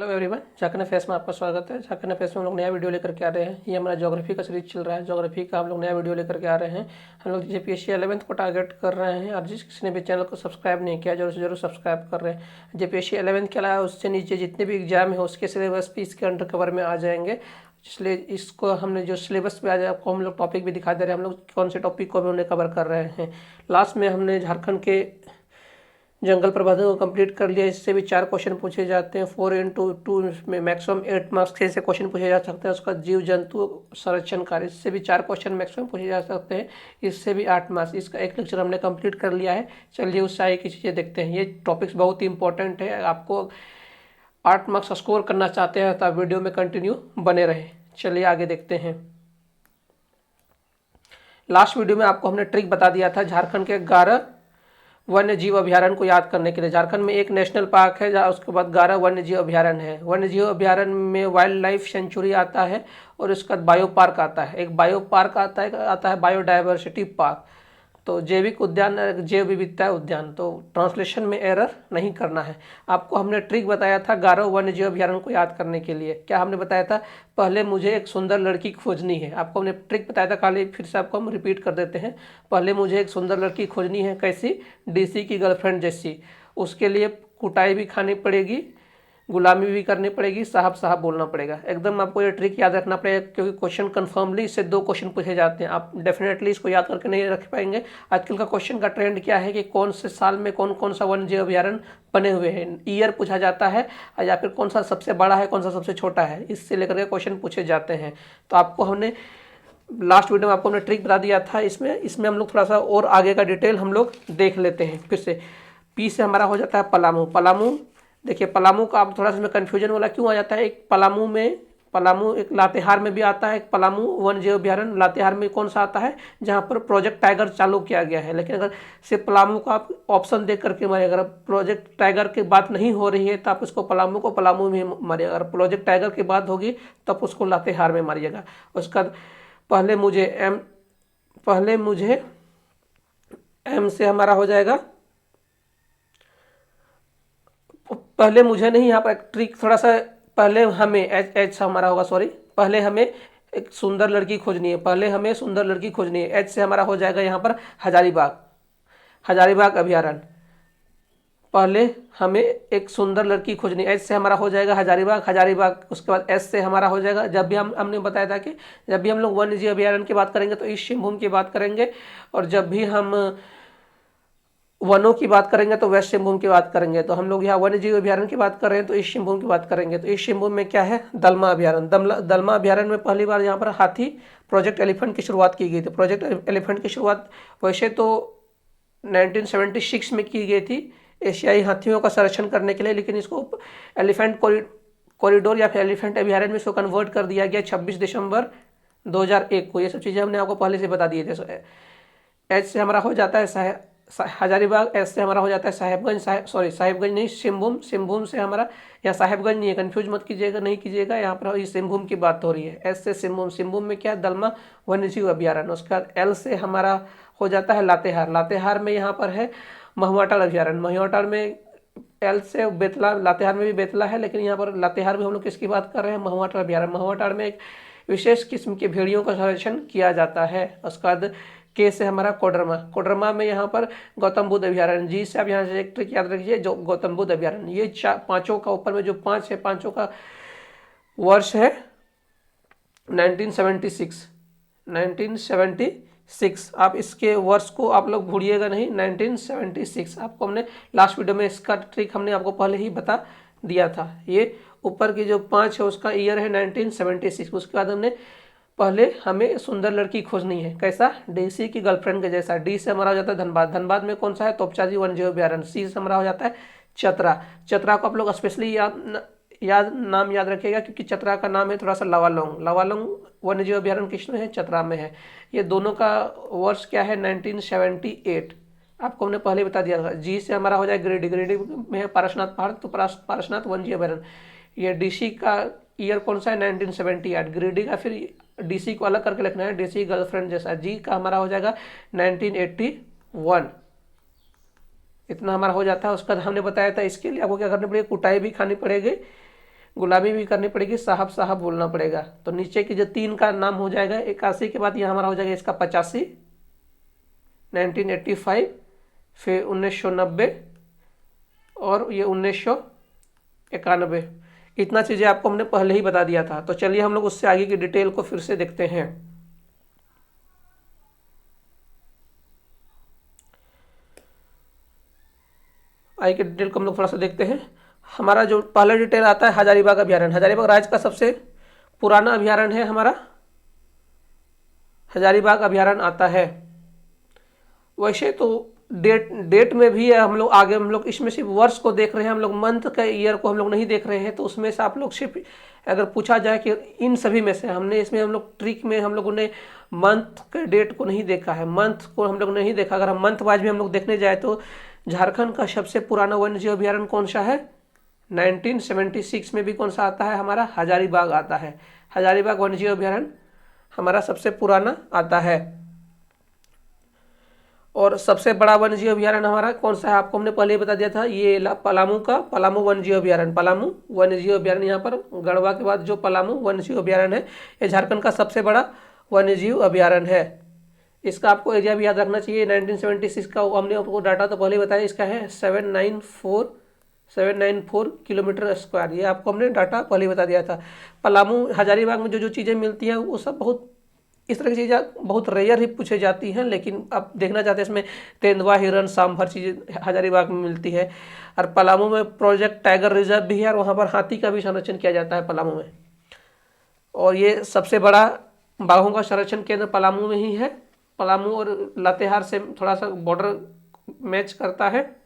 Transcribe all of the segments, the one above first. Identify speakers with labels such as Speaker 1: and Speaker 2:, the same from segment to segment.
Speaker 1: Hello everyone, Jharkhand face में आपका स्वागत है। झारखंड फेस में हम लोग नया वीडियो लेकर के आ रहे हैं। ये हमारा ज्योग्राफी का सीरीज चल रहा है। ज्योग्राफी का हम लोग नया वीडियो लेकर के आ रहे हैं। हम लोग जेपीएससी 11th को टारगेट कर रहे हैं और जिस किसी ने भी चैनल को सब्सक्राइब नहीं किया जरूर से जरूर सब्सक्राइब कर रहे हैं। जेपीएससी 11th के अलावा उससे नीचे जितने भी एग्जाम है उसके सिलेबस भी इसके अंडर कवर में आ जाएंगे। इसलिए इसको हमने जो सिलेबस पे आ जाए आपको हम लोग टॉपिक भी दिखा दे रहे हैं। हम लोग कौन से टॉपिक को भी उन्हें कवर कर रहे हैं। लास्ट में हमने झारखंड के जंगल प्रबंधन को कंप्लीट कर लिया। इससे भी 4 क्वेश्चन पूछे जाते हैं। 4x2 में मैक्सिमम 8 मार्क्स के से क्वेश्चन पूछे जा सकते हैं। उसका जीव जंतु संरक्षण कार्य, इससे भी 4 क्वेश्चन मैक्सिमम पूछे जा सकते हैं। इससे भी 8 मार्क्स। इसका एक लेक्चर हमने कंप्लीट कर लिया है। चलिए उससे आगे की चीज़ें देखते हैं। ये टॉपिक्स बहुत ही इंपॉर्टेंट है। आपको 8 मार्क्स स्कोर करना चाहते हैं तो आप वीडियो में कंटिन्यू बने रहे। चलिए आगे देखते हैं। लास्ट वीडियो में आपको हमने ट्रिक बता दिया था झारखंड के 11 वन्य जीव अभ्यारण्य को याद करने के लिए। झारखंड में एक नेशनल पार्क है जहाँ उसके बाद 11 वन्य जीव अभ्यारण्य है। वन्य जीव अभ्यारण्य में वाइल्ड लाइफ सेंचुरी आता है और उसका बायो पार्क आता है। एक बायो पार्क आता है बायोडाइवर्सिटी पार्क। तो जैविक उद्यान, जैव विविधता उद्यान। तो ट्रांसलेशन में एरर नहीं करना है। आपको हमने ट्रिक बताया था 11 वन्य जीव अभ्यारण्य को याद करने के लिए। क्या हमने बताया था? पहले मुझे एक सुंदर लड़की खोजनी है। आपको हमने ट्रिक बताया था, खाली फिर से आपको हम रिपीट कर देते हैं। पहले मुझे एक सुंदर लड़की खोजनी है। कैसी? डीसी की गर्लफ्रेंड जैसी। उसके लिए कुटाई भी खानी पड़ेगी, गुलामी भी करनी पड़ेगी, साहब साहब बोलना पड़ेगा। एकदम आपको ये ट्रिक याद रखना पड़ेगा क्योंकि क्वेश्चन कन्फर्मली इससे 2 क्वेश्चन पूछे जाते हैं। आप डेफिनेटली इसको याद करके नहीं रख पाएंगे। आजकल का क्वेश्चन का ट्रेंड क्या है कि कौन से साल में कौन कौन सा वन्य जीव अभ्यारण्य बने हुए हैं, ईयर पूछा जाता है, या फिर कौन सा सबसे बड़ा है, कौन सा सबसे छोटा है, इससे लेकर के क्वेश्चन पूछे जाते हैं। तो आपको हमने लास्ट वीडियो में आपको हमने ट्रिक बता दिया था। इसमें हम लोग थोड़ा सा और आगे का डिटेल हम लोग देख लेते हैं। फिर से पी से हमारा हो जाता है पलामू। पलामू देखिए, पलामू का आप थोड़ा सा में कन्फ्यूजन वाला क्यों आ जाता है। एक पलामू एक लातेहार में भी आता है। एक पलामू वन्य जीव अभ्यारण्य लातेहार में कौन सा आता है जहाँ पर प्रोजेक्ट टाइगर चालू किया गया है। लेकिन अगर सिर्फ पलामू का आप ऑप्शन देख करके मारिए, अगर प्रोजेक्ट टाइगर की बात नहीं हो रही है तो आप उसको पलामू में मारिएगा। अगर प्रोजेक्ट टाइगर की बात होगी तब उसको लातेहार में मारिएगा। उसका पहले मुझे एम से हमारा हो जाएगा। पहले मुझे नहीं, यहाँ पर ट्रिक थोड़ा सा, पहले हमें एच से हमारा होगा, सॉरी, पहले हमें एक सुंदर लड़की खोजनी है। पहले हमें सुंदर लड़की खोजनी है। एच से हमारा हो जाएगा यहाँ पर हजारीबाग अभ्यारण्य। पहले हमें एक सुंदर लड़की खोजनी है। एच से हमारा हो जाएगा हजारीबाग। उसके बाद एस से हमारा हो जाएगा, जब भी हमने बताया था कि जब भी हम लोग वन्य जीव अभ्यारण्य की बात करेंगे तो ईस्ट सिंहभूम की बात करेंगे, और जब भी हम वनों की बात करेंगे तो वेस्ट सिंहभूम की बात करेंगे। तो हम लोग यहाँ वन्य जीव अभ्यारण्य की बात कर रहे हैं तो ईस्ट सिंहभूम की बात करेंगे। तो ईस्ट सिंहभूम में क्या है? दलमा अभ्यारण्य। दलमा अभ्यारण्य में पहली बार यहाँ पर हाथी प्रोजेक्ट एलिफेंट की शुरुआत की गई थी। प्रोजेक्ट एलिफेंट की शुरुआत वैसे तो 1976 में की गई थी एशियाई हाथियों का संरक्षण करने के लिए, लेकिन इसको एलिफेंट कॉरिडोर या फिर एलिफेंट अभ्यारण्य में इसको कन्वर्ट कर दिया गया 26 दिसंबर 2001 को। ये सब चीज़ें हमने आपको पहले से बता दिए थे। एच से हमारा हो जाता है हजारीबाग। एस से हमारा हो जाता है साहिबगंज नहीं, सिंहभूम से हमारा, या साहिबगंज नहीं है, कंफ्यूज मत कीजिएगा, नहीं कीजिएगा। यहाँ पर ये सिंहभूम की बात हो रही है। एस से सिंहभूम में क्या है? दलमा वन्य जीव अभ्यारण्य। उसके बाद एल से हमारा हो जाता है लातेहार में यहाँ पर है महुआटाल अभ्यारण्य। महुआटाल में एल से बेतला, लातेहार में भी बेतला है, लेकिन यहाँ पर लातेहार में हम लोग किसकी बात कर रहे हैं? महुआटाल अभ्यारण्य। महुआटाल में एक विशेष किस्म की भेड़ियों का संरक्षण किया जाता है। उसके बाद के से हमारा कोडरमा में यहाँ पर गौतम बुद्ध अभ्यारण्य। जी से आप यहाँ से एक ट्रिक याद रखिए, जो गौतम बुद्ध अभ्यारण्य। ये पांचों का ऊपर में जो 5 है, पांचों का वर्ष है 1976। आप इसके वर्ष को आप लोग भूलिएगा नहीं, 1976। आपको हमने लास्ट वीडियो में इसका ट्रिक हमने आपको पहले ही बता दिया था। ये ऊपर की जो 5 है उसका ईयर है 1976। उसके बाद हमने पहले हमें सुंदर लड़की खोजनी है। कैसा? डीसी की गर्लफ्रेंड के जैसा। डी से हमारा हो जाता है धनबाद में कौन सा है? तोपचाजी वन्य जीव अभ्यारण्य। सी से हमारा हो जाता है चतरा को आप लोग स्पेशली नाम याद रखिएगा क्योंकि चतरा का नाम है थोड़ा सा लवालोंग वन्य जीव अभ्यारण्य किसमें है? चतरा में है। ये दोनों का वर्ष क्या है? 1978। आपको हमने पहले बता दिया था। जी से हमारा हो जाए गिरिडीह में है पारसनाथ पहाड़, तो पारसनाथ वन्य जीव अभ्यारण्य। ये डीसी का ईयर कौन सा है? 1978। गिरिडीह का फिर डीसी को अलग करके लिखना है, डीसी गर्लफ्रेंड जैसा। जी का हमारा हो जाएगा 1981। इतना हमारा हो जाता है। उसका हमने बताया था इसके लिए आपको क्या करनी पड़ेगी? कुटाई भी खानी पड़ेगी, गुलाबी भी करनी पड़ेगी, साहब साहब बोलना पड़ेगा। तो नीचे की जो 3 का नाम हो जाएगा 81 के बाद यहाँ हमारा हो जाएगा इसका 85, 1985, फिर 1990 और ये 1991। इतना चीज़ें आपको हमने पहले ही बता दिया था। तो चलिए हम लोग उससे आगे की डिटेल को फिर से देखते हैं। आगे की डिटेल को हम लोग थोड़ा सा देखते हैं। हमारा जो पहला डिटेल आता है हजारीबाग अभ्यारण्य। हजारीबाग राज्य का सबसे पुराना अभ्यारण्य है हमारा हजारीबाग अभ्यारण्य आता है। वैसे तो डेट में भी है, हम लोग आगे हम लोग इसमें सिर्फ वर्ष को देख रहे हैं, हम लोग मंथ का ईयर को हम लोग नहीं देख रहे हैं। तो उसमें से आप लोग सिर्फ अगर पूछा जाए कि इन सभी में से हमने इसमें हम लोग ट्रिक में हम लोगों ने मंथ के डेट को नहीं देखा है, मंथ को हम लोग नहीं देखा। अगर हम मंथ वाइज भी हम लोग देखने जाए तो झारखंड का सबसे पुराना वन्यजीव अभ्यारण्य कौन सा है? 1976 में भी कौन सा आता है? हमारा हजारीबाग आता है। हजारीबाग वन्यजीव अभ्यारण्य हमारा सबसे पुराना आता है। और सबसे बड़ा वन्यजीव अभ्यारण्य हमारा कौन सा है? आपको हमने पहले ही बता दिया था, ये पलामू का पलामू वन्यजीव अभ्यारण्य। पलामू वन्यजीव अभ्यारण्य यहाँ पर गढ़वा के बाद जो पलामू वन्यजीव अभ्यारण्य है, ये झारखंड का सबसे बड़ा वन्यजीव अभ्यारण्य है। इसका आपको एरिया भी याद रखना चाहिए। 1976 का हमने आपको डाटा तो पहले ही बताया, इसका है 794 किलोमीटर स्क्वायर। ये आपको हमने डाटा पहले ही बता दिया था। पलामू हजारीबाग में जो जो चीज़ें मिलती हैं वो सब बहुत इस तरह की चीज़ें बहुत रेयर ही पूछे जाती हैं, लेकिन आप देखना चाहते हैं इसमें तेंदुआ, हिरन, सांभर चीज़ें हजारीबाग में मिलती है। और पलामू में प्रोजेक्ट टाइगर रिजर्व भी है और वहाँ पर हाथी का भी संरक्षण किया जाता है पलामू में। और ये सबसे बड़ा बाघों का संरक्षण केंद्र पलामू में ही है। पलामू और लातेहार से थोड़ा सा बॉर्डर मैच करता है।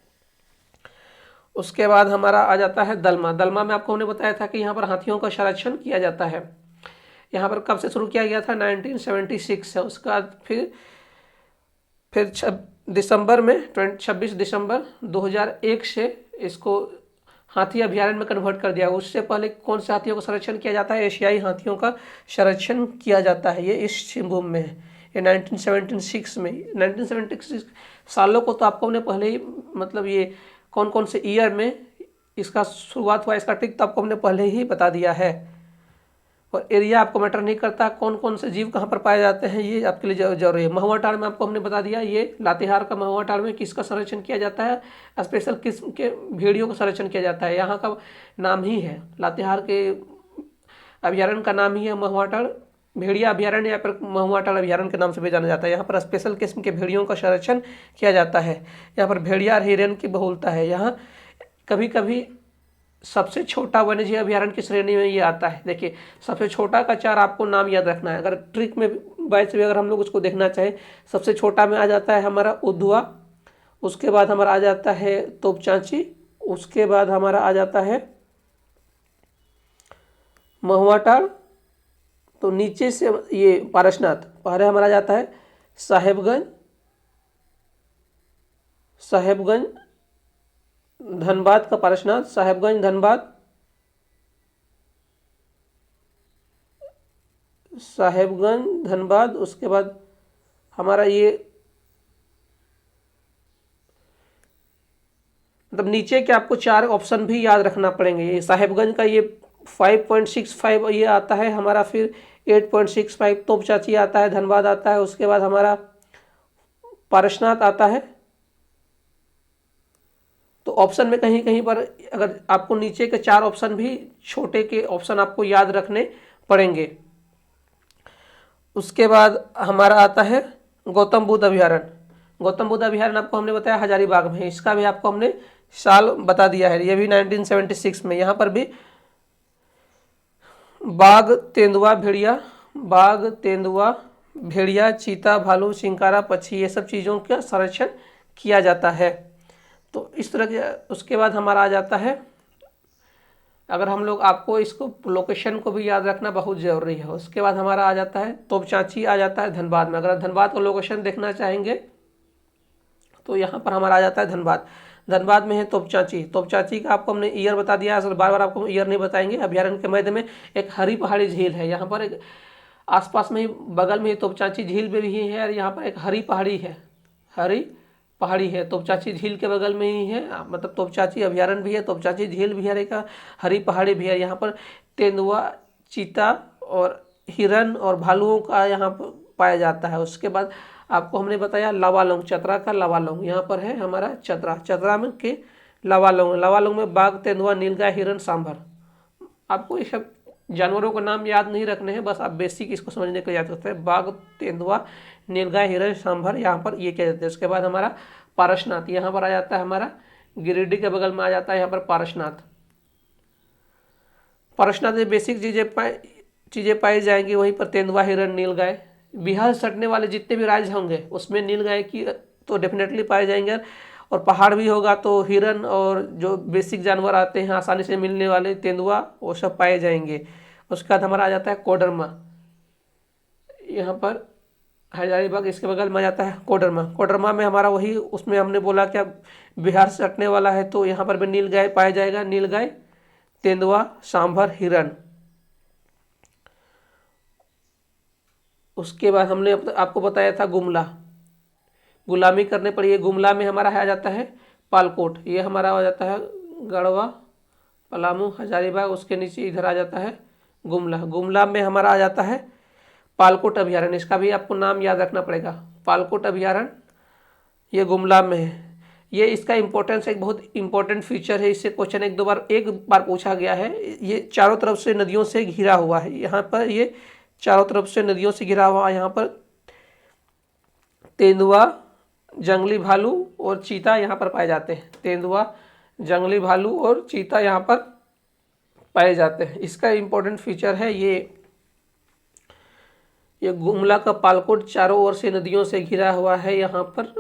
Speaker 1: उसके बाद हमारा आ जाता है दलमा। दलमा में आपको हमने बताया था कि यहाँ पर हाथियों का संरक्षण किया जाता है। यहाँ पर कब से शुरू किया गया था? 1976 से। उसके बाद फिर दिसंबर में 26 दिसंबर 2001 से इसको हाथी अभ्यारण्य में कन्वर्ट कर दिया। उससे पहले कौन से हाथियों का संरक्षण किया जाता है? एशियाई हाथियों का संरक्षण किया जाता है। ये ईस्ट सिंहभूम में है। ये 1976 में 1976 सालों को तो आपको हमने पहले ही मतलब ये कौन कौन से ईयर में इसका शुरुआत हुआ, इसका ट्रिक तो आपको हमने पहले ही बता दिया है। और एरिया आपको मैटर नहीं करता, कौन कौन से जीव कहाँ पर पाए जाते हैं ये आपके लिए जरूरी है। महुआ टाड़ में आपको हमने बता दिया, ये लातेहार का महुआ टाड़ में किसका संरक्षण किया जाता है? स्पेशल किस्म के भेड़ियों का संरक्षण किया जाता है। यहाँ का नाम ही है, लातेहार के अभ्यारण्य का नाम ही है महुआ टाड़ भेड़िया अभ्यारण्य या फिर महुआ टाड़ अभ्यारण्य के नाम से भी जाना जाता है। यहाँ पर स्पेशल किस्म के भेड़ियों का संरक्षण किया जाता है। यहाँ पर भेड़िया और हिरन की बहुलता है। यहाँ कभी कभी सबसे छोटा वन्यजीव अभ्यारण्य की श्रेणी में ये आता है। देखिए सबसे छोटा का 4 आपको नाम याद रखना है। अगर ट्रिक में वाइज भी अगर हम लोग उसको देखना चाहें, सबसे छोटा में आ जाता है हमारा उधवा, उसके बाद हमारा आ जाता है तोपचांची, उसके बाद हमारा आ जाता है महुआ टाड़, तो नीचे से ये पारसनाथ, पहले हमारा जाता है साहेबगंज धनबाद का पारसनाथ, साहेबगंज धनबाद, साहेबगंज धनबाद। उसके बाद हमारा ये मतलब नीचे के आपको 4 ऑप्शन भी याद रखना पड़ेंगे। ये साहेबगंज का ये 5.65 ये आता है हमारा, फिर 8.65 तोपचांची आता है, धनबाद आता है, उसके बाद हमारा पारसनाथ आता है। तो ऑप्शन में कहीं कहीं पर अगर आपको नीचे के 4 ऑप्शन भी छोटे के ऑप्शन आपको याद रखने पड़ेंगे। उसके बाद हमारा आता है गौतम बुद्ध अभ्यारण्य। गौतम बुद्ध अभ्यारण्य आपको हमने बताया हजारीबाग में, इसका भी आपको हमने साल बता दिया है, ये भी 1976 में। यहाँ पर भी बाघ, तेंदुआ, भेड़िया, चीता, भालू, चिंकारा, पक्षी, ये सब चीज़ों का संरक्षण किया जाता है। तो इस तरह के उसके बाद हमारा आ जाता है, अगर हम लोग आपको इसको लोकेशन को भी याद रखना बहुत ज़रूरी है। उसके बाद हमारा आ जाता है तोपचांची आ जाता है धनबाद में। अगर धनबाद का लोकेशन देखना चाहेंगे तो यहाँ पर हमारा आ जाता है धनबाद में है तोपचांची का आपको हमने ईयर बता दिया है, असल बार बार आपको ईयर नहीं बताएंगे। अभ्यारण्य के मध्य में एक हरी पहाड़ी झील है, यहाँ पर एक आसपास में ही बगल में ही तोपचांची झील भी है और यहाँ पर एक हरी पहाड़ी है, हरी पहाड़ी है, तोपचाची झील के बगल में ही है, मतलब तोपचाची अभयारण्य भी है, तोपचाची झील भी है, एक हरी पहाड़ी भी है। यहाँ पर तेंदुआ, चीता और हिरन और भालुओं का यहाँ पर पाया जाता है। उसके बाद आपको हमने बताया लावालौंग, चतरा का लावालौंग यहाँ पर है हमारा चतरा, चतरा में के लावालौंग, लावालौंग में बाघ, तेंदुआ, नीलगाय, हिरन, सांभर। आपको ये सब जानवरों का नाम याद नहीं रखने हैं, बस आप बेसिक इसको समझने के लिए याद करते हैं। बाघ, तेंदुआ, नीलगाय, हिरन, सांभर यहाँ पर ये क्या जाते हैं। उसके बाद हमारा पारसनाथ यहाँ पर आ जाता है, हमारा गिरिडीह के बगल में आ जाता है यहाँ पर पारसनाथ। पारसनाथ में बेसिक चीज़ें पाई जाएंगी, वहीं पर तेंदुआ, हिरन, नीलगाय। बिहार सटने वाले जितने भी राज्य होंगे उसमें नीलगाय की तो डेफिनेटली पाए जाएंगे, और पहाड़ भी होगा तो हिरन और जो बेसिक जानवर आते हैं आसानी से मिलने वाले तेंदुआ, वो सब पाए जाएंगे। उसके बाद हमारा आ जाता है कोडरमा, यहाँ पर हजारीबाग इसके बगल में आ जाता है कोडरमा। कोडरमा में हमारा वही, उसमें हमने बोला कि अब बिहार से सटने वाला है तो यहाँ पर भी नीलगाय पाया जाएगा, नीलगाय, तेंदुआ, सांभर, हिरन। उसके बाद हमने आपको बताया था गुमला, गुलामी करने पर ये गुमला में हमारा आ जाता है पालकोट, ये हमारा आ जाता है गढ़वा, पलामू, हजारीबाग। उसके नीचे इधर आ जाता है गुमला, गुमला में हमारा आ जाता है पालकोट अभयारण्य। इसका भी आपको नाम याद रखना पड़ेगा, पालकोट अभयारण्य ये गुमला में है। ये इसका इम्पोर्टेंस एक बहुत इंपॉर्टेंट फीचर है, इससे क्वेश्चन एक बार पूछा गया है। ये चारों तरफ से नदियों से घिरा हुआ है, यहाँ पर ये चारों तरफ से नदियों से घिरा हुआ है। यहाँ पर तेंदुआ, जंगली भालू और चीता यहाँ पर पाए जाते हैं, तेंदुआ, जंगली भालू और चीता यहाँ पर पाए जाते हैं। इसका इम्पोर्टेंट फीचर है ये गुमला का पालकोट चारों ओर से नदियों से घिरा हुआ है। यहाँ पर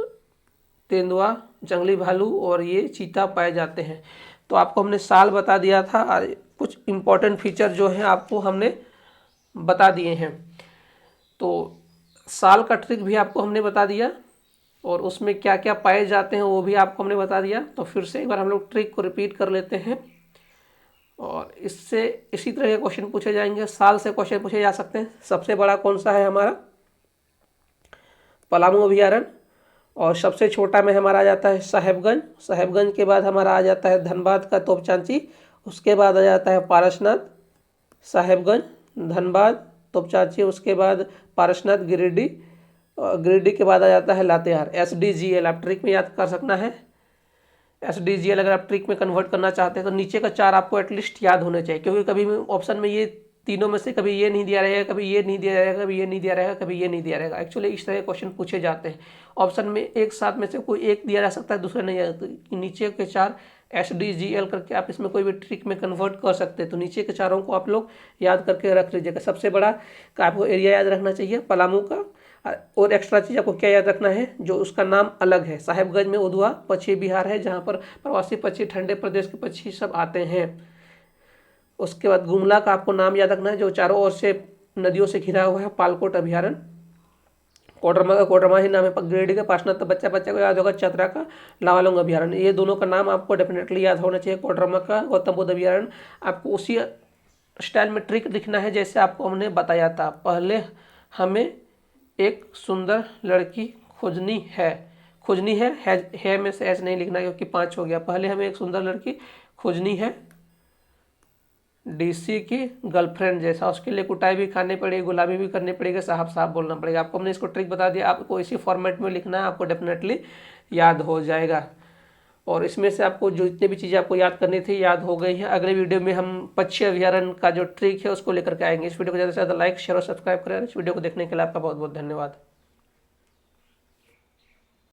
Speaker 1: तेंदुआ, जंगली भालू और ये चीता पाए जाते हैं। तो आपको हमने साल बता दिया था, कुछ इम्पोर्टेंट फीचर जो है आपको हमने बता दिए हैं। तो साल का ट्रिक भी आपको हमने बता दिया, और उसमें क्या क्या पाए जाते हैं वो भी आपको हमने बता दिया। तो फिर से एक बार हम लोग ट्रिक को रिपीट कर लेते हैं, और इससे इसी तरह के क्वेश्चन पूछे जाएंगे। साल से क्वेश्चन पूछे जा सकते हैं। सबसे बड़ा कौन सा है हमारा, पलामू अभयारण्य, और सबसे छोटा में हमारा आ जाता है साहेबगंज। साहेबगंज के बाद हमारा आ जाता है धनबाद का तोपचांची, उसके बाद आ जाता है पारसनाथ, साहेबगंज, धनबाद, तोपचांची, उसके बाद पारसनाथ, गिरिडीह, और गिरिडीह के बाद आ जाता है लातेहार। SDGL आप ट्रिक में याद कर सकना है। SDGL अगर आप ट्रिक में कन्वर्ट करना चाहते हैं तो नीचे का 4 आपको एटलीस्ट याद होने चाहिए, क्योंकि कभी ऑप्शन में ये तीनों में से कभी ये नहीं दिया रहेगा, कभी ये नहीं दिया रहेगा, कभी ये नहीं दिया रहेगा, कभी ये नहीं दिया रहेगा। एक्चुअली इस तरह के क्वेश्चन पूछे जाते हैं। ऑप्शन में एक साथ में से कोई एक दिया जा सकता है, दूसरा नहीं आ सकता। नीचे के 4 SDGL करके आप इसमें कोई भी ट्रिक में कन्वर्ट कर सकते हैं। तो नीचे के चारों को आप लोग याद करके रख लीजिएगा। सबसे बड़ा का आपको एरिया याद रखना चाहिए पलामू का, और एक्स्ट्रा चीज़ आपको क्या याद रखना है, जो उसका नाम अलग है। साहेबगंज में उधवा पक्षी विहार है, जहाँ पर प्रवासी पक्षी, ठंडे प्रदेश के पक्षी सब आते हैं। उसके बाद गुमला का आपको नाम याद रखना है, जो चारों ओर से नदियों से घिरा हुआ है, पालकोट अभयारण्य। कोडरमा का कोडरमा ही नाम है। गिरिडीह का पार्श्वनाथ तो बच्चा को याद होगा, चतरा का लावालौंग अभयारण्य। ये दोनों का नाम आपको डेफिनेटली याद होना चाहिए। कोडरमा का गौतम बुद्ध अभयारण्य। आपको उसी स्टाइल में ट्रिक लिखना है जैसे आपको हमने बताया था। पहले हमें एक सुंदर लड़की खोजनी है, खोजनी है में से एच नहीं लिखना क्योंकि 5 हो गया। पहले हमें एक सुंदर लड़की खोजनी है, DC की गर्लफ्रेंड जैसा। उसके लिए कुटाई भी खानी पड़ेगी, गुलामी भी करनी पड़ेगी, साहब साहब बोलना पड़ेगा। आपको हमने इसको ट्रिक बता दिया, आपको इसी फॉर्मेट में लिखना है, आपको डेफिनेटली याद हो जाएगा। और इसमें से आपको जो जितनी भी चीज़ें आपको याद करनी थी याद हो गई है। अगले वीडियो में हम पक्षी अभयारण्य का जो ट्रिक है उसको लेकर के आएंगे। इस वीडियो को ज़्यादा से ज़्यादा लाइक, शेयर और सब्सक्राइब करें। इस वीडियो को देखने के लिए आपका बहुत बहुत धन्यवाद।